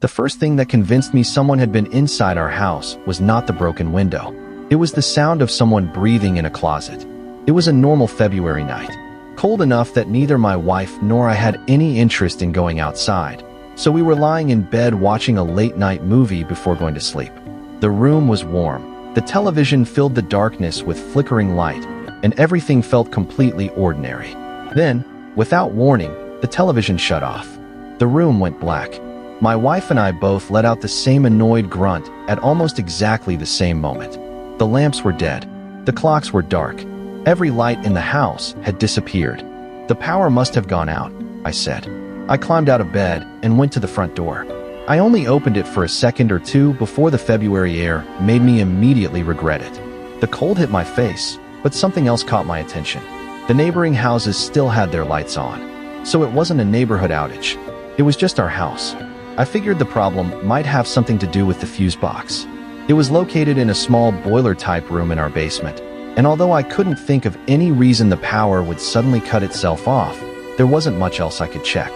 The first thing that convinced me someone had been inside our house was not the broken window. It was the sound of someone breathing in a closet. It was a normal February night, cold enough that neither my wife nor I had any interest in going outside, so we were lying in bed watching a late-night movie before going to sleep. The room was warm. The television filled the darkness with flickering light, and everything felt completely ordinary. Then, without warning, the television shut off. The room went black. My wife and I both let out the same annoyed grunt at almost exactly the same moment. The lamps were dead. The clocks were dark. Every light in the house had disappeared. The power must have gone out, I said. I climbed out of bed and went to the front door. I only opened it for a second or two before the February air made me immediately regret it. The cold hit my face, but something else caught my attention. The neighboring houses still had their lights on, so it wasn't a neighborhood outage. It was just our house. I figured the problem might have something to do with the fuse box. It was located in a small boiler-type room in our basement, and although I couldn't think of any reason the power would suddenly cut itself off, there wasn't much else I could check.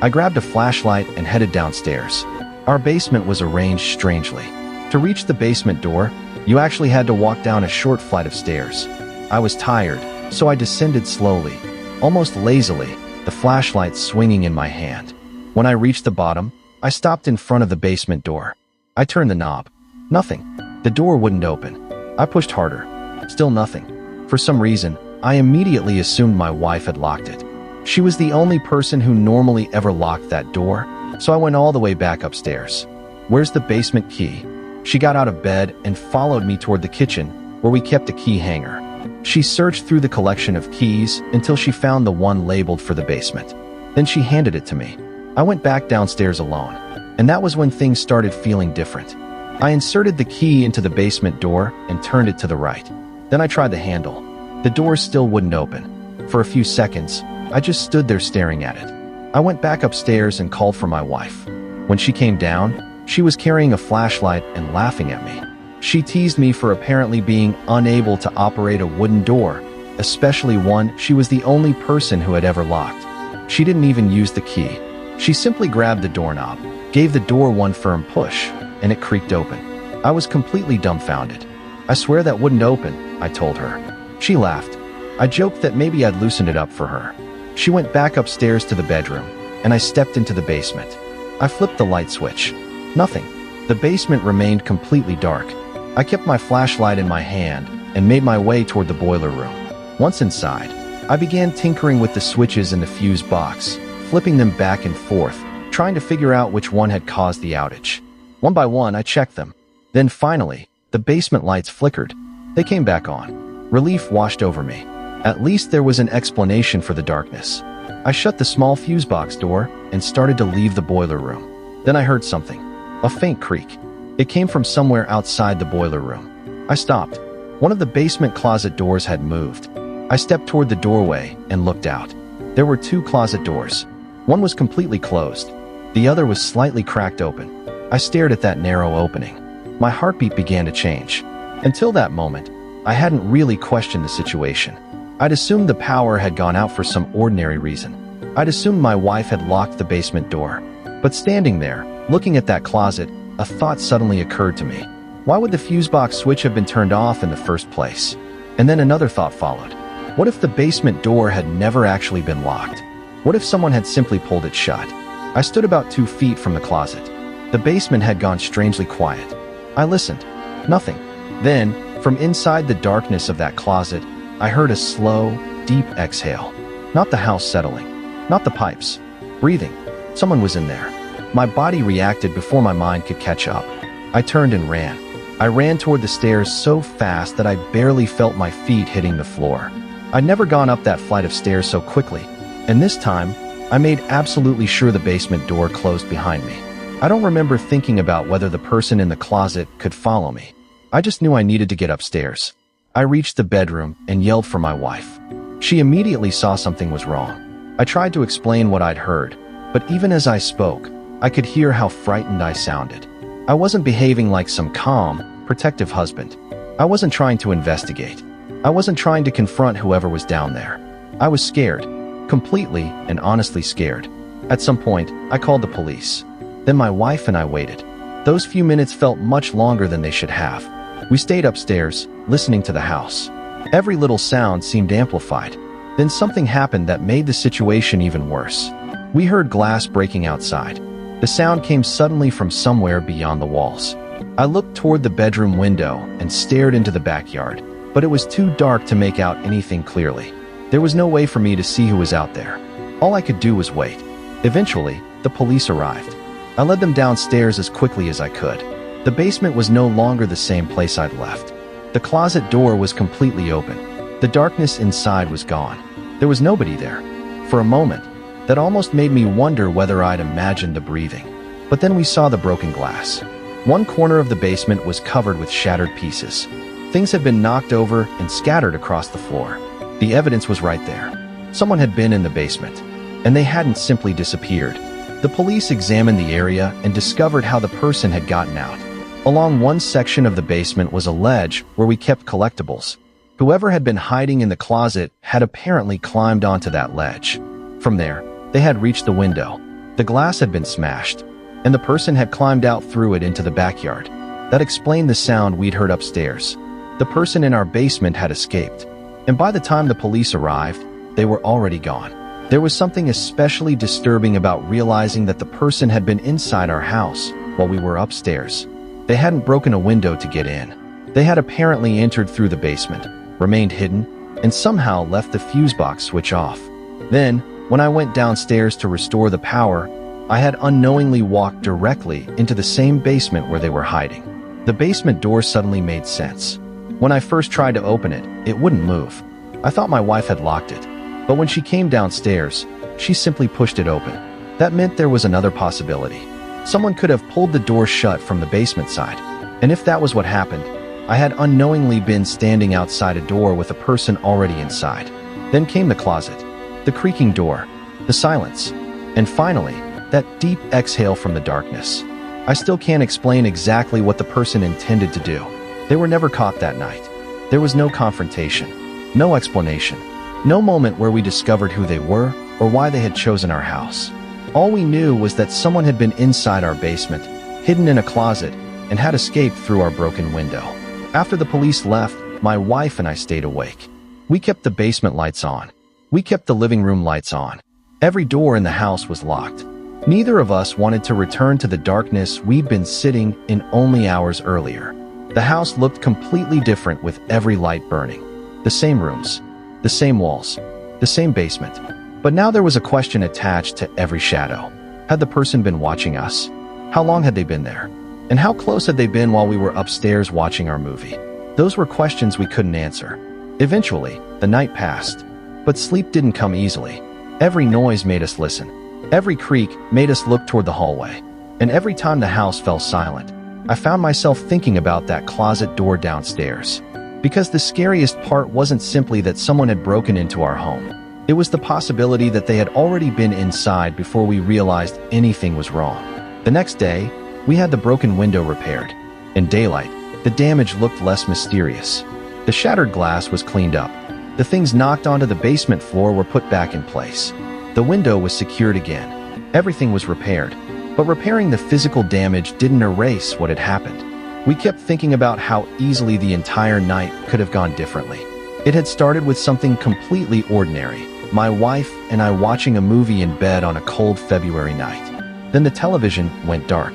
I grabbed a flashlight and headed downstairs. Our basement was arranged strangely. To reach the basement door, you actually had to walk down a short flight of stairs. I was tired, so I descended slowly, almost lazily, the flashlight swinging in my hand. When I reached the bottom, I stopped in front of the basement door. I turned the knob. Nothing. The door wouldn't open. I pushed harder. Still nothing. For some reason, I immediately assumed my wife had locked it. She was the only person who normally ever locked that door, so I went all the way back upstairs. "Where's the basement key?" She got out of bed and followed me toward the kitchen, where we kept a key hanger. She searched through the collection of keys until she found the one labeled for the basement. Then she handed it to me. I went back downstairs alone, and that was when things started feeling different. I inserted the key into the basement door and turned it to the right. Then I tried the handle. The door still wouldn't open. For a few seconds, I just stood there staring at it. I went back upstairs and called for my wife. When she came down, she was carrying a flashlight and laughing at me. She teased me for apparently being unable to operate a wooden door, especially one she was the only person who had ever locked. She didn't even use the key. She simply grabbed the doorknob, gave the door one firm push, and it creaked open. I was completely dumbfounded. "I swear that wouldn't open," I told her. She laughed. I joked that maybe I'd loosened it up for her. She went back upstairs to the bedroom, and I stepped into the basement. I flipped the light switch. Nothing. The basement remained completely dark. I kept my flashlight in my hand and made my way toward the boiler room. Once inside, I began tinkering with the switches in the fuse box, flipping them back and forth, trying to figure out which one had caused the outage. One by one, I checked them. Then finally, the basement lights flickered. They came back on. Relief washed over me. At least there was an explanation for the darkness. I shut the small fuse box door and started to leave the boiler room. Then I heard something. A faint creak. It came from somewhere outside the boiler room. I stopped. One of the basement closet doors had moved. I stepped toward the doorway and looked out. There were two closet doors. One was completely closed. The other was slightly cracked open. I stared at that narrow opening. My heartbeat began to change. Until that moment, I hadn't really questioned the situation. I'd assumed the power had gone out for some ordinary reason. I'd assumed my wife had locked the basement door. But standing there, looking at that closet, a thought suddenly occurred to me. Why would the fuse box switch have been turned off in the first place? And then another thought followed. What if the basement door had never actually been locked? What if someone had simply pulled it shut? I stood about 2 feet from the closet. The basement had gone strangely quiet. I listened. Nothing. Then, from inside the darkness of that closet, I heard a slow, deep exhale. Not the house settling. Not the pipes. Breathing. Someone was in there. My body reacted before my mind could catch up. I turned and ran. I ran toward the stairs so fast that I barely felt my feet hitting the floor. I'd never gone up that flight of stairs so quickly, and this time, I made absolutely sure the basement door closed behind me. I don't remember thinking about whether the person in the closet could follow me. I just knew I needed to get upstairs. I reached the bedroom and yelled for my wife. She immediately saw something was wrong. I tried to explain what I'd heard, but even as I spoke, I could hear how frightened I sounded. I wasn't behaving like some calm, protective husband. I wasn't trying to investigate. I wasn't trying to confront whoever was down there. I was scared, completely and honestly scared. At some point, I called the police. Then my wife and I waited. Those few minutes felt much longer than they should have. We stayed upstairs, listening to the house. Every little sound seemed amplified. Then something happened that made the situation even worse. We heard glass breaking outside. The sound came suddenly from somewhere beyond the walls. I looked toward the bedroom window and stared into the backyard, but it was too dark to make out anything clearly. There was no way for me to see who was out there. All I could do was wait. Eventually, the police arrived. I led them downstairs as quickly as I could. The basement was no longer the same place I'd left. The closet door was completely open. The darkness inside was gone. There was nobody there. For a moment, that almost made me wonder whether I'd imagined the breathing. But then we saw the broken glass. One corner of the basement was covered with shattered pieces. Things had been knocked over and scattered across the floor. The evidence was right there. Someone had been in the basement, and they hadn't simply disappeared. The police examined the area and discovered how the person had gotten out. Along one section of the basement was a ledge where we kept collectibles. Whoever had been hiding in the closet had apparently climbed onto that ledge. From there, they had reached the window. The glass had been smashed, and the person had climbed out through it into the backyard. That explained the sound we'd heard upstairs. The person in our basement had escaped, and by the time the police arrived, they were already gone. There was something especially disturbing about realizing that the person had been inside our house while we were upstairs. They hadn't broken a window to get in. They had apparently entered through the basement, remained hidden, and somehow left the fuse box switch off. Then, when I went downstairs to restore the power, I had unknowingly walked directly into the same basement where they were hiding. The basement door suddenly made sense. When I first tried to open it, it wouldn't move. I thought my wife had locked it, but when she came downstairs, she simply pushed it open. That meant there was another possibility. Someone could have pulled the door shut from the basement side, and if that was what happened, I had unknowingly been standing outside a door with a person already inside. Then came the closet, the creaking door, the silence, and finally, that deep exhale from the darkness. I still can't explain exactly what the person intended to do. They were never caught that night. There was no confrontation, no explanation, no moment where we discovered who they were or why they had chosen our house. All we knew was that someone had been inside our basement, hidden in a closet, and had escaped through our broken window. After the police left, my wife and I stayed awake. We kept the basement lights on. We kept the living room lights on. Every door in the house was locked. Neither of us wanted to return to the darkness we'd been sitting in only hours earlier. The house looked completely different with every light burning. The same rooms, the same walls, the same basement. But now there was a question attached to every shadow. Had the person been watching us? How long had they been there? And how close had they been while we were upstairs watching our movie? Those were questions we couldn't answer. Eventually, the night passed, but sleep didn't come easily. Every noise made us listen. Every creak made us look toward the hallway. And every time the house fell silent, I found myself thinking about that closet door downstairs. Because the scariest part wasn't simply that someone had broken into our home. It was the possibility that they had already been inside before we realized anything was wrong. The next day, we had the broken window repaired. In daylight, the damage looked less mysterious. The shattered glass was cleaned up. The things knocked onto the basement floor were put back in place. The window was secured again. Everything was repaired. But repairing the physical damage didn't erase what had happened. We kept thinking about how easily the entire night could have gone differently. It had started with something completely ordinary. My wife and I watching a movie in bed on a cold February night. Then the television went dark.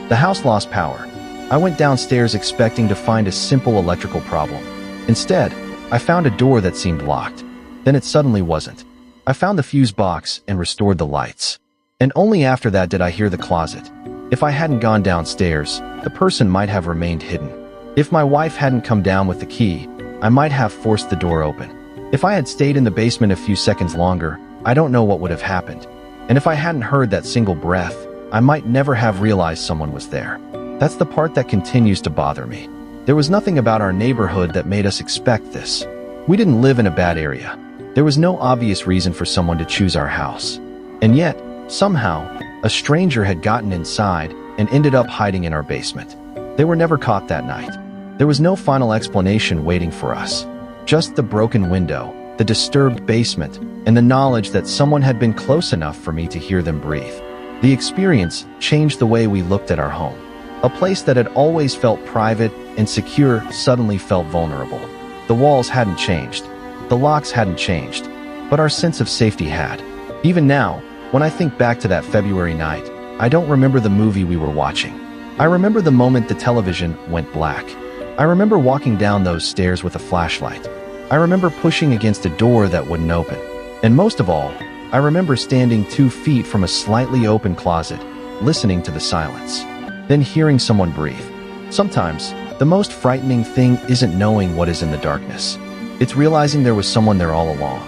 The house lost power. I went downstairs expecting to find a simple electrical problem. Instead, I found a door that seemed locked. Then it suddenly wasn't. I found the fuse box and restored the lights. And only after that did I hear the closet. If I hadn't gone downstairs, the person might have remained hidden. If my wife hadn't come down with the key, I might have forced the door open. If I had stayed in the basement a few seconds longer, I don't know what would have happened. And if I hadn't heard that single breath, I might never have realized someone was there. That's the part that continues to bother me. There was nothing about our neighborhood that made us expect this. We didn't live in a bad area. There was no obvious reason for someone to choose our house. And yet, somehow, a stranger had gotten inside and ended up hiding in our basement. They were never caught that night. There was no final explanation waiting for us. Just the broken window, the disturbed basement, and the knowledge that someone had been close enough for me to hear them breathe. The experience changed the way we looked at our home. A place that had always felt private and secure suddenly felt vulnerable. The walls hadn't changed. The locks hadn't changed. But our sense of safety had. Even now, when I think back to that February night, I don't remember the movie we were watching. I remember the moment the television went black. I remember walking down those stairs with a flashlight. I remember pushing against a door that wouldn't open. And most of all, I remember standing 2 feet from a slightly open closet, listening to the silence. Then hearing someone breathe. Sometimes, the most frightening thing isn't knowing what is in the darkness. It's realizing there was someone there all along.